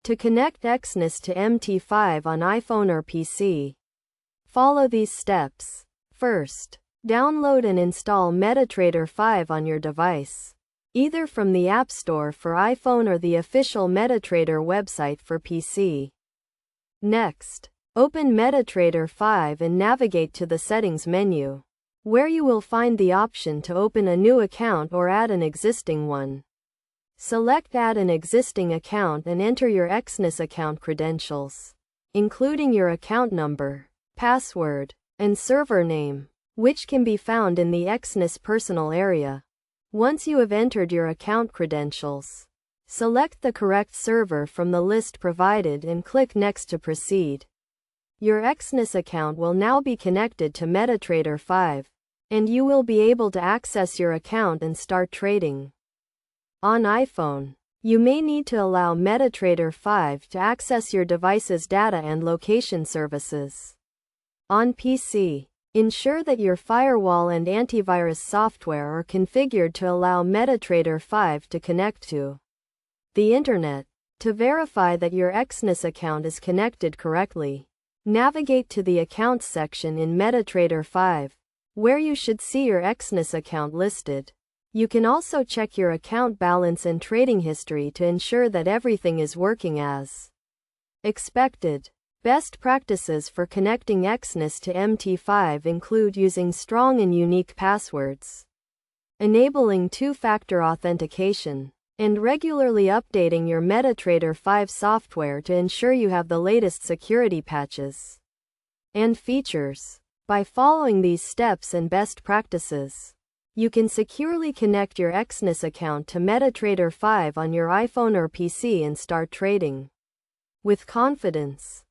To connect Exness to MT5 on iPhone or PC, follow these steps. First, download and install MetaTrader 5 on your device, either from the App Store for iPhone or the official MetaTrader website for PC. Next, open MetaTrader 5 and navigate to the Settings menu, where you will find the option to open a new account or add an existing one. Select Add an existing account and enter your Exness account credentials, including your account number, password, and server name, which can be found in the Exness Personal area. Once you have entered your account credentials, select the correct server from the list provided and click Next to proceed. Your Exness account will now be connected to MetaTrader 5, and you will be able to access your account and start trading. On iPhone, you may need to allow MetaTrader 5 to access your device's data and location services. On PC, ensure that your firewall and antivirus software are configured to allow MetaTrader 5 to connect to the internet. To verify that your Exness account is connected correctly, navigate to the Accounts section in MetaTrader 5, where you should see your Exness account listed. You can also check your account balance and trading history to ensure that everything is working as expected. Best practices for connecting Exness to MT5 include using strong and unique passwords, enabling two-factor authentication, and regularly updating your MetaTrader 5 software to ensure you have the latest security patches and features. By following these steps and best practices, you can securely connect your Exness account to MetaTrader 5 on your iPhone or PC and start trading with confidence.